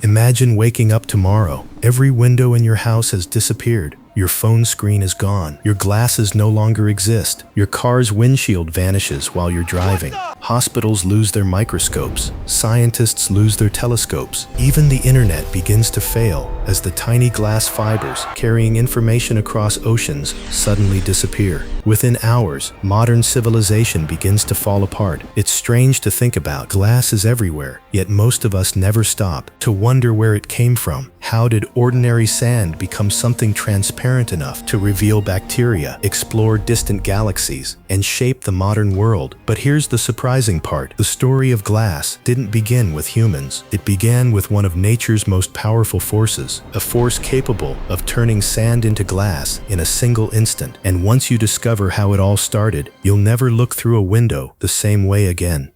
Imagine waking up tomorrow. Every window in your house has disappeared. Your phone screen is gone. Your glasses no longer exist. Your car's windshield vanishes while you're driving. Hospitals lose their microscopes. Scientists lose their telescopes. Even the internet begins to fail as the tiny glass fibers carrying information across oceans suddenly disappear. Within hours, modern civilization begins to fall apart. It's strange to think about. Glass is everywhere, yet most of us never stop to wonder where it came from. How did ordinary sand become something transparent enough to reveal bacteria, explore distant galaxies, and shape the modern world? But here's the surprising part. The story of glass didn't begin with humans. It began with one of nature's most powerful forces, a force capable of turning sand into glass in a single instant. And once you discover how it all started, you'll never look through a window the same way again.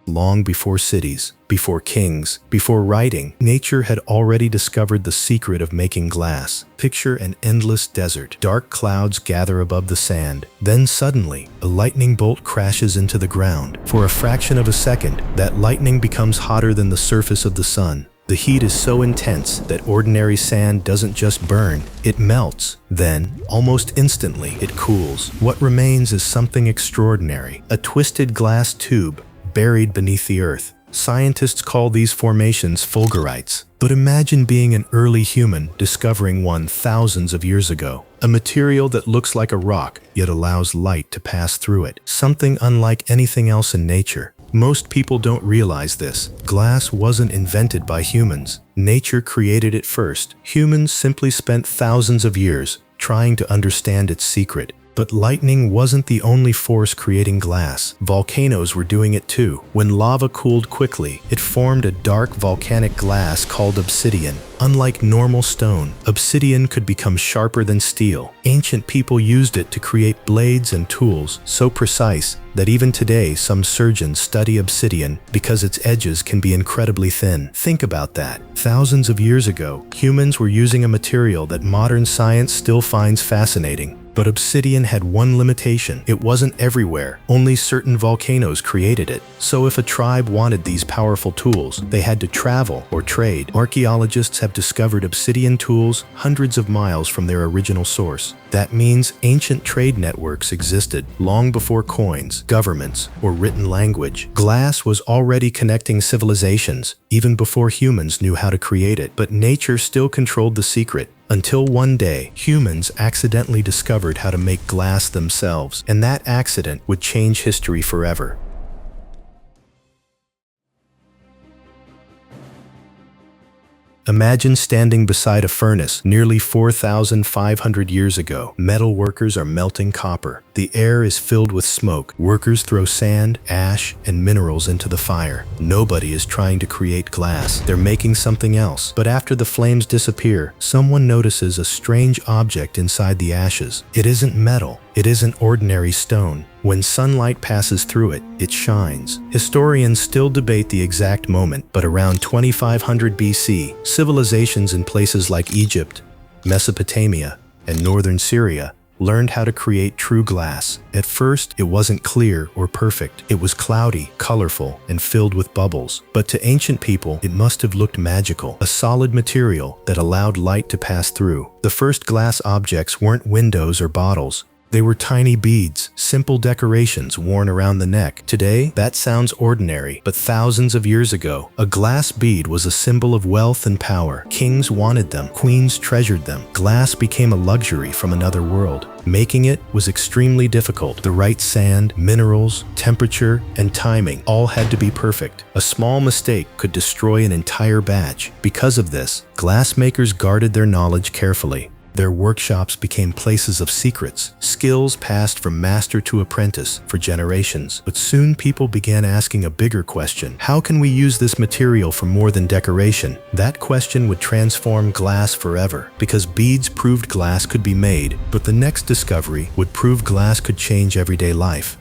Long before cities, before kings, before writing, nature had already discovered the secret of making glass. Picture an endless desert. Dark clouds gather above the sand. Then suddenly, a lightning bolt crashes into the ground. For a fraction of a second, that lightning becomes hotter than the surface of the sun. The heat is so intense that ordinary sand doesn't just burn, it melts. Then, almost instantly, it cools. What remains is something extraordinary, a twisted glass tube buried beneath the earth. Scientists call these formations fulgurites. But imagine being an early human discovering one thousands of years ago. A material that looks like a rock, yet allows light to pass through it. Something unlike anything else in nature. Most people don't realize this. Glass wasn't invented by humans. Nature created it first. Humans simply spent thousands of years trying to understand its secret. But lightning wasn't the only force creating glass. Volcanoes were doing it too. When lava cooled quickly, it formed a dark volcanic glass called obsidian. Unlike normal stone, obsidian could become sharper than steel. Ancient people used it to create blades and tools so precise that even today some surgeons study obsidian because its edges can be incredibly thin. Think about that. Thousands of years ago, humans were using a material that modern science still finds fascinating. But obsidian had one limitation. It wasn't everywhere. Only certain volcanoes created it. So if a tribe wanted these powerful tools, they had to travel or trade. Archaeologists have discovered obsidian tools hundreds of miles from their original source. That means ancient trade networks existed long before coins, governments, or written language. Glass was already connecting civilizations, even before humans knew how to create it. But nature still controlled the secret. Until one day, humans accidentally discovered how to make glass themselves, and that accident would change history forever. Imagine standing beside a furnace nearly 4,500 years ago. Metal workers are melting copper. The air is filled with smoke. Workers throw sand, ash, and minerals into the fire. Nobody is trying to create glass. They're making something else. But after the flames disappear, someone notices a strange object inside the ashes. It isn't metal. It isn't ordinary stone. When sunlight passes through it, it shines. Historians still debate the exact moment, but around 2500 BC, civilizations in places like Egypt, Mesopotamia, and northern Syria learned how to create true glass. At first, it wasn't clear or perfect. It was cloudy, colorful, and filled with bubbles. But to ancient people, it must have looked magical, a solid material that allowed light to pass through. The first glass objects weren't windows or bottles. They were tiny beads, simple decorations worn around the neck. Today, that sounds ordinary, but thousands of years ago, a glass bead was a symbol of wealth and power. Kings wanted them, queens treasured them. Glass became a luxury from another world. Making it was extremely difficult. The right sand, minerals, temperature, and timing all had to be perfect. A small mistake could destroy an entire batch. Because of this, glassmakers guarded their knowledge carefully. Their workshops became places of secrets, skills passed from master to apprentice for generations. But soon people began asking a bigger question. How can we use this material for more than decoration? That question would transform glass forever, because beads proved glass could be made, but the next discovery would prove glass could change everyday life.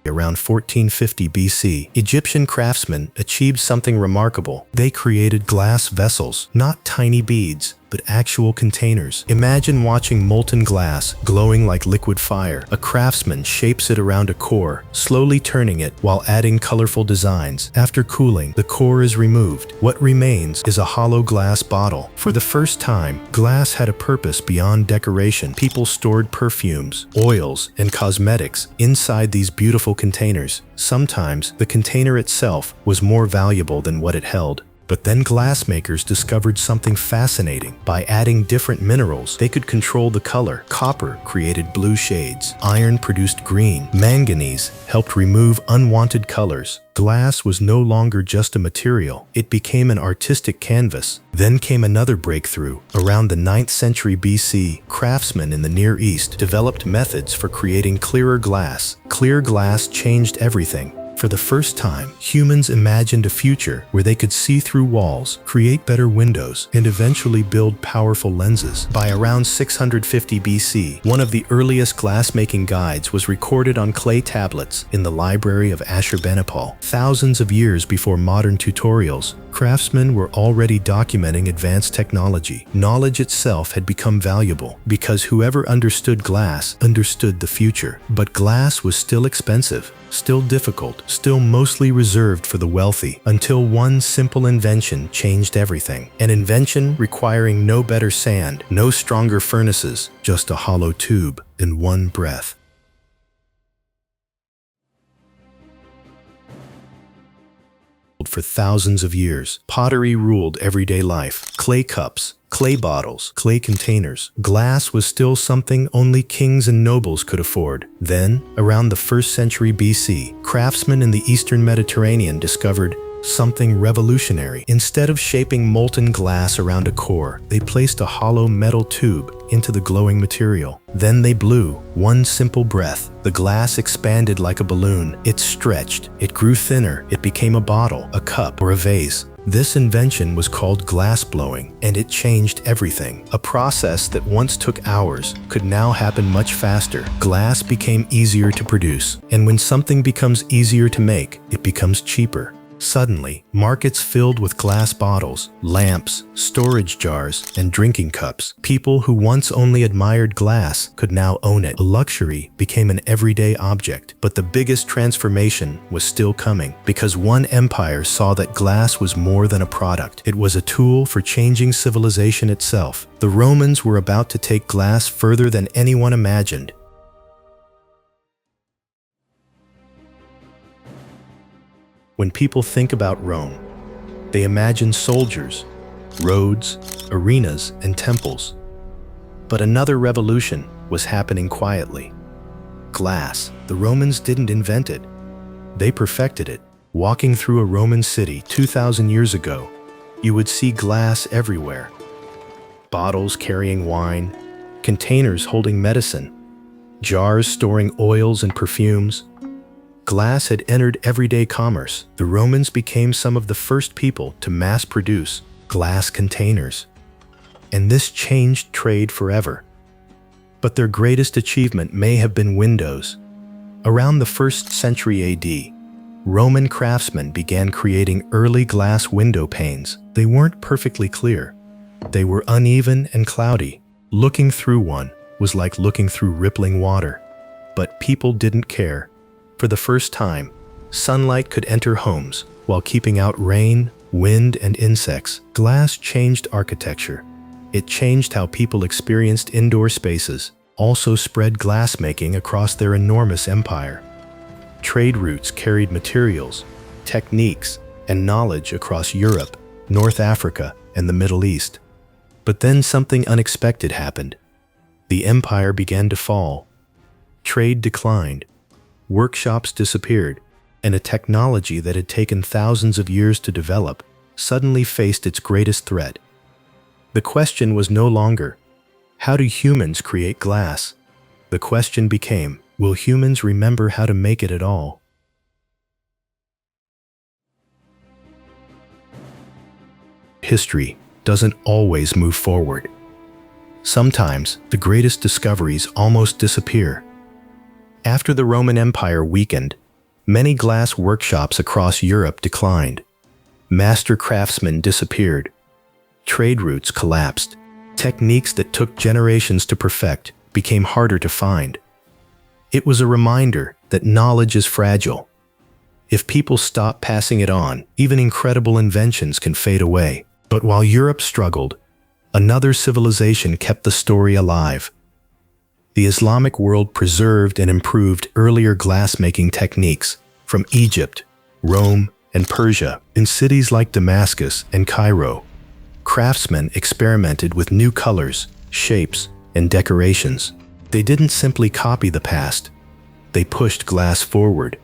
Around 1450 BC, Egyptian craftsmen achieved something remarkable. They created glass vessels, not tiny beads, but actual containers. Imagine watching molten glass glowing like liquid fire. A craftsman shapes it around a core, slowly turning it while adding colorful designs. After cooling, the core is removed. What remains is a hollow glass bottle. For the first time, glass had a purpose beyond decoration. People stored perfumes, oils, and cosmetics inside these beautiful containers. Sometimes the container itself was more valuable than what it held. But then glassmakers discovered something fascinating. By adding different minerals, they could control the color. Copper created blue shades. Iron produced green. Manganese helped remove unwanted colors. Glass was no longer just a material. It became an artistic canvas. Then came another breakthrough. Around the 9th century BC, craftsmen in the Near East developed methods for creating clearer glass. Clear glass changed everything. For the first time, humans imagined a future where they could see through walls, create better windows, and eventually build powerful lenses. By around 650 BC, one of the earliest glassmaking guides was recorded on clay tablets in the library of Ashurbanipal. Thousands of years before modern tutorials, craftsmen were already documenting advanced technology. Knowledge itself had become valuable because whoever understood glass understood the future. But glass was still expensive, still difficult, still mostly reserved for the wealthy, until one simple invention changed everything. An invention requiring no better sand, no stronger furnaces, just a hollow tube and one breath. For thousands of years, pottery ruled everyday life. Clay cups, clay bottles, clay containers. Glass was still something only kings and nobles could afford. Then, around the 1st century BC, craftsmen in the Eastern Mediterranean discovered something revolutionary. Instead of shaping molten glass around a core, they placed a hollow metal tube into the glowing material. Then they blew one simple breath. The glass expanded like a balloon. It stretched. It grew thinner. It became a bottle, a cup, or a vase. This invention was called glassblowing, and it changed everything. A process that once took hours could now happen much faster. Glass became easier to produce, and when something becomes easier to make, it becomes cheaper. Suddenly, markets filled with glass bottles, lamps, storage jars, and drinking cups. People who once only admired glass could now own it. A luxury became an everyday object. But the biggest transformation was still coming, because one empire saw that glass was more than a product. It was a tool for changing civilization itself. The Romans were about to take glass further than anyone imagined. When people think about Rome, they imagine soldiers, roads, arenas, and temples. But another revolution was happening quietly. Glass. The Romans didn't invent it. They perfected it. Walking through a Roman city 2,000 years ago, you would see glass everywhere. Bottles carrying wine, containers holding medicine, jars storing oils and perfumes. Glass had entered everyday commerce. The Romans became some of the first people to mass-produce glass containers. And this changed trade forever. But their greatest achievement may have been windows. Around the 1st century AD, Roman craftsmen began creating early glass window panes. They weren't perfectly clear. They were uneven and cloudy. Looking through one was like looking through rippling water. But people didn't care. For the first time, sunlight could enter homes while keeping out rain, wind, and insects. Glass changed architecture. It changed how people experienced indoor spaces, also spread glassmaking across their enormous empire. Trade routes carried materials, techniques, and knowledge across Europe, North Africa, and the Middle East. But then something unexpected happened. The empire began to fall. Trade declined. Workshops disappeared, and a technology that had taken thousands of years to develop suddenly faced its greatest threat. The question was no longer, how do humans create glass? The question became, will humans remember how to make it at all? History doesn't always move forward. Sometimes the greatest discoveries almost disappear. After the Roman Empire weakened, many glass workshops across Europe declined. Master craftsmen disappeared. Trade routes collapsed, Techniques that took generations to perfect became harder to find. It was a reminder that knowledge is fragile. If people stop passing it on, even incredible inventions can fade away. But while Europe struggled, another civilization kept the story alive. The Islamic world preserved and improved earlier glassmaking techniques from Egypt, Rome, and Persia. In cities like Damascus and Cairo, craftsmen experimented with new colors, shapes, and decorations. They didn't simply copy the past. They pushed glass forward.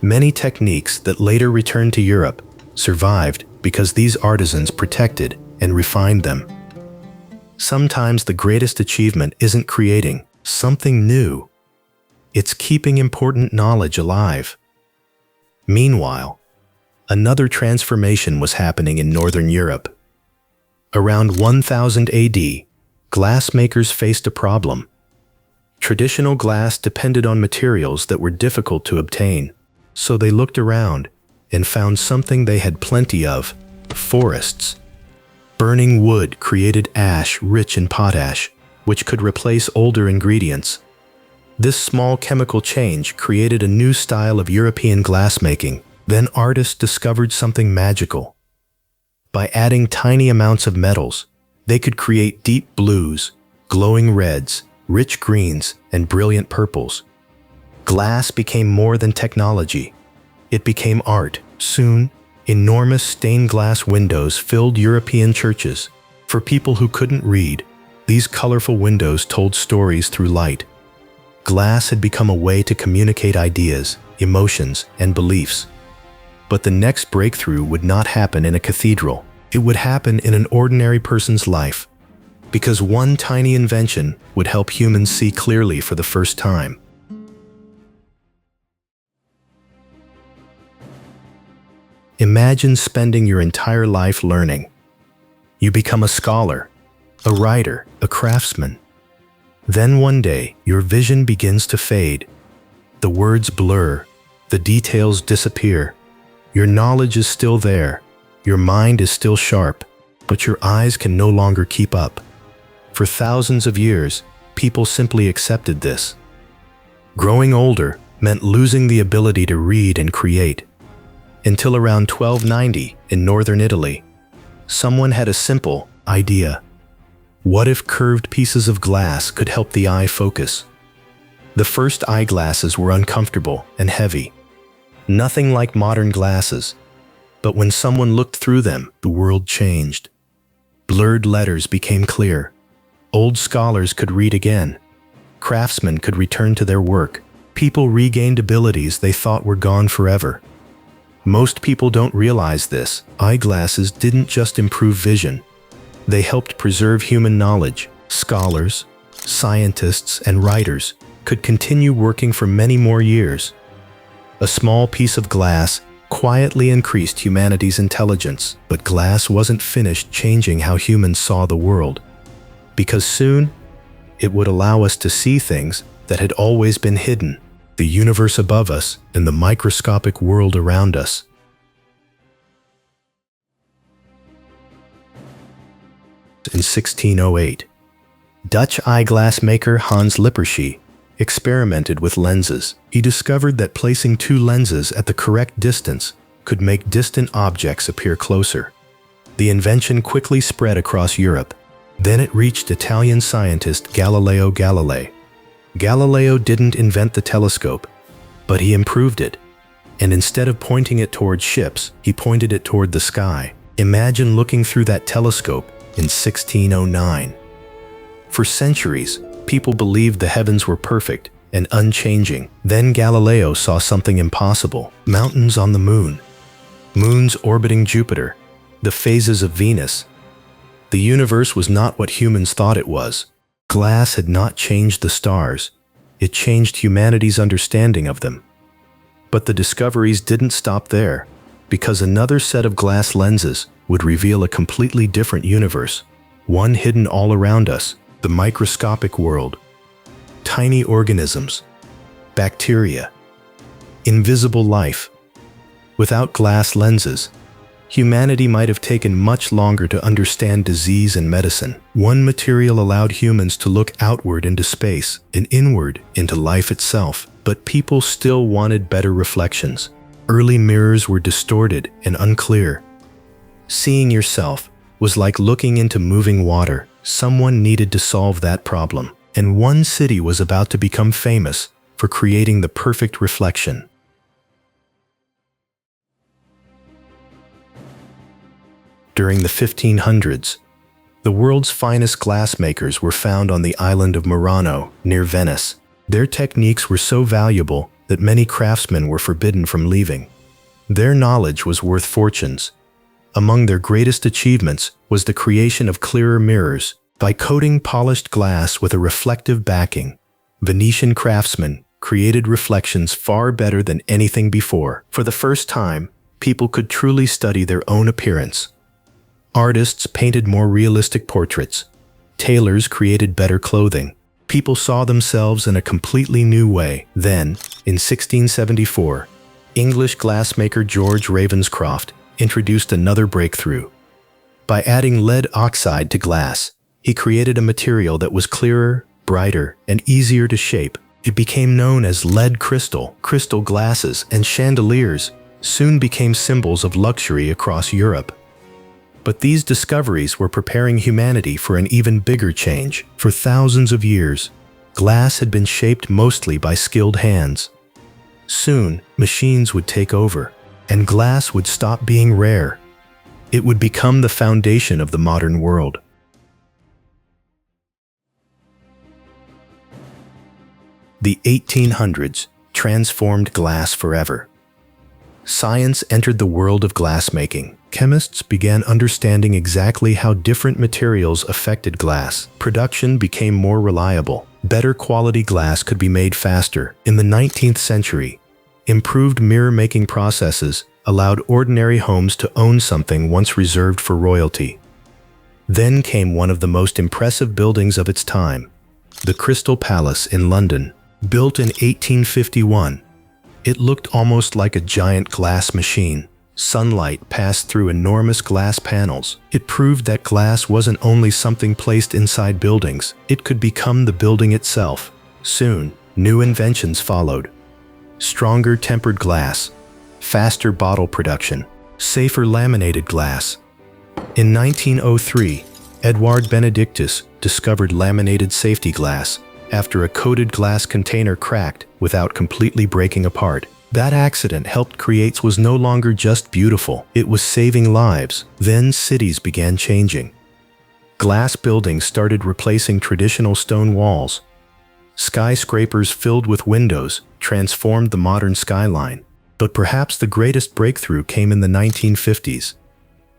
Many techniques that later returned to Europe survived because these artisans protected and refined them. Sometimes the greatest achievement isn't creating something new. It's keeping important knowledge alive. Meanwhile, another transformation was happening in Northern Europe. Around 1000 AD, glassmakers faced a problem. Traditional glass depended on materials that were difficult to obtain, so they looked around and found something they had plenty of: forests. Burning wood created ash rich in potash, which could replace older ingredients. This small chemical change created a new style of European glassmaking. Then artists discovered something magical. By adding tiny amounts of metals, they could create deep blues, glowing reds, rich greens, and brilliant purples. Glass became more than technology. It became art. Soon, enormous stained glass windows filled European churches. For people who couldn't read, these colorful windows told stories through light. Glass had become a way to communicate ideas, emotions, and beliefs. But the next breakthrough would not happen in a cathedral. It would happen in an ordinary person's life, because one tiny invention would help humans see clearly for the first time. Imagine spending your entire life learning. You become a scholar, a writer, a craftsman. Then one day, your vision begins to fade. The words blur, the details disappear. Your knowledge is still there, your mind is still sharp, but your eyes can no longer keep up. For thousands of years, people simply accepted this. Growing older meant losing the ability to read and create. Until around 1290 in northern Italy, someone had a simple idea. What if curved pieces of glass could help the eye focus? The first eyeglasses were uncomfortable and heavy. Nothing like modern glasses. But when someone looked through them, the world changed. Blurred letters became clear. Old scholars could read again. Craftsmen could return to their work. People regained abilities they thought were gone forever. Most people don't realize this. Eyeglasses didn't just improve vision. They helped preserve human knowledge. Scholars, scientists, and writers could continue working for many more years. A small piece of glass quietly increased humanity's intelligence, but glass wasn't finished changing how humans saw the world, because soon it would allow us to see things that had always been hidden: the universe above us and the microscopic world around us. In 1608, Dutch eyeglass maker Hans Lippershey experimented with lenses. He discovered that placing two lenses at the correct distance could make distant objects appear closer. The invention quickly spread across Europe. Then it reached Italian scientist Galileo Galilei. Galileo didn't invent the telescope, but he improved it. And instead of pointing it toward ships, he pointed it toward the sky. Imagine looking through that telescope in 1609. For centuries, people believed the heavens were perfect and unchanging. Then Galileo saw something impossible: mountains on the moon, moons orbiting Jupiter, the phases of Venus. The universe was not what humans thought it was. Glass had not changed the stars. It changed humanity's understanding of them. But the discoveries didn't stop there, because another set of glass lenses would reveal a completely different universe, one hidden all around us: the microscopic world. Tiny organisms, bacteria, invisible life. Without glass lenses, humanity might have taken much longer to understand disease and medicine. One material allowed humans to look outward into space and inward into life itself, but people still wanted better reflections. Early mirrors were distorted and unclear. Seeing yourself was like looking into moving water. Someone needed to solve that problem, and one city was about to become famous for creating the perfect reflection. During the 1500s, the world's finest glassmakers were found on the island of Murano, near Venice. Their techniques were so valuable that many craftsmen were forbidden from leaving. Their knowledge was worth fortunes. Among their greatest achievements was the creation of clearer mirrors. By coating polished glass with a reflective backing, Venetian craftsmen created reflections far better than anything before. For the first time, people could truly study their own appearance. Artists painted more realistic portraits. Tailors created better clothing. People saw themselves in a completely new way. Then, in 1674, English glassmaker George Ravenscroft introduced another breakthrough. By adding lead oxide to glass, he created a material that was clearer, brighter, and easier to shape. It became known as lead crystal. Crystal glasses and chandeliers soon became symbols of luxury across Europe. But these discoveries were preparing humanity for an even bigger change. For thousands of years, glass had been shaped mostly by skilled hands. Soon, machines would take over, and glass would stop being rare. It would become the foundation of the modern world. The 1800s transformed glass forever. Science entered the world of glassmaking. Chemists began understanding exactly how different materials affected glass. Production became more reliable. Better quality glass could be made faster. In the 19th century, improved mirror-making processes allowed ordinary homes to own something once reserved for royalty. Then came one of the most impressive buildings of its time, the Crystal Palace in London. Built in 1851, it looked almost like a giant glass machine. Sunlight passed through enormous glass panels. It proved that glass wasn't only something placed inside buildings, it could become the building itself. Soon, new inventions followed. Stronger tempered glass, faster bottle production, safer laminated glass. In 1903, Edward Benedictus discovered laminated safety glass after a coated glass container cracked without completely breaking apart. That accident helped create what was no longer just beautiful, it was saving lives. Then cities began changing. Glass buildings started replacing traditional stone walls. Skyscrapers filled with windows transformed the modern skyline. But perhaps the greatest breakthrough came in the 1950s.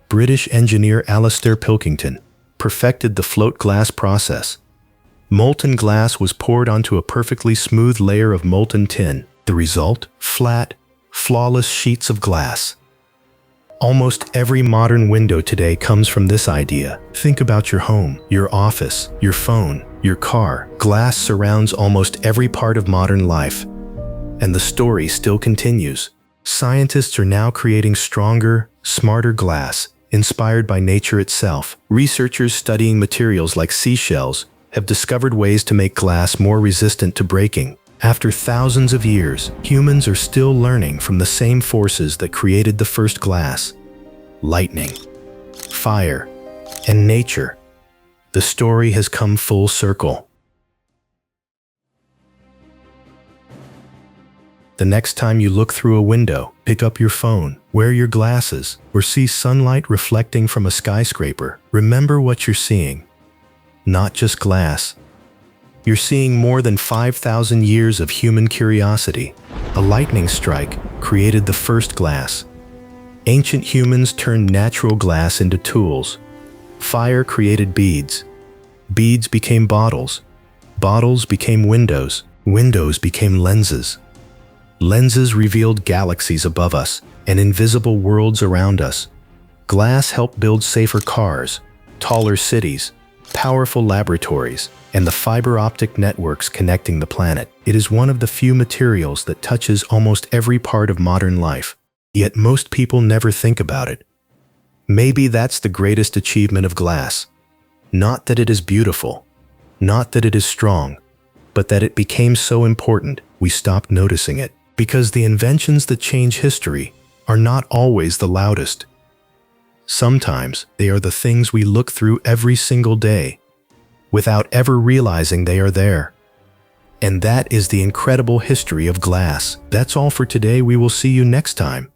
British engineer Alastair Pilkington perfected the float glass process. Molten glass was poured onto a perfectly smooth layer of molten tin. The result? Flat, flawless sheets of glass. Almost every modern window today comes from this idea. Think about your home, your office, your phone, your car. Glass surrounds almost every part of modern life. And the story still continues. Scientists are now creating stronger, smarter glass, inspired by nature itself. Researchers studying materials like seashells have discovered ways to make glass more resistant to breaking. After thousands of years, humans are still learning from the same forces that created the first glass: lightning, fire, and nature. The story has come full circle. The next time you look through a window, pick up your phone, wear your glasses, or see sunlight reflecting from a skyscraper, remember what you're seeing. Not just glass. You're seeing more than 5,000 years of human curiosity. A lightning strike created the first glass. Ancient humans turned natural glass into tools. Fire created beads. Beads became bottles. Bottles became windows. Windows became lenses. Lenses revealed galaxies above us and invisible worlds around us. Glass helped build safer cars, taller cities, powerful laboratories, and the fiber optic networks connecting the planet. It is one of the few materials that touches almost every part of modern life. Yet most people never think about it. Maybe that's the greatest achievement of glass. Not that it is beautiful, not that it is strong, but that it became so important we stopped noticing it. Because the inventions that change history are not always the loudest. Sometimes they are the things we look through every single day, without ever realizing they are there. And that is the incredible history of glass. That's all for today. We will see you next time.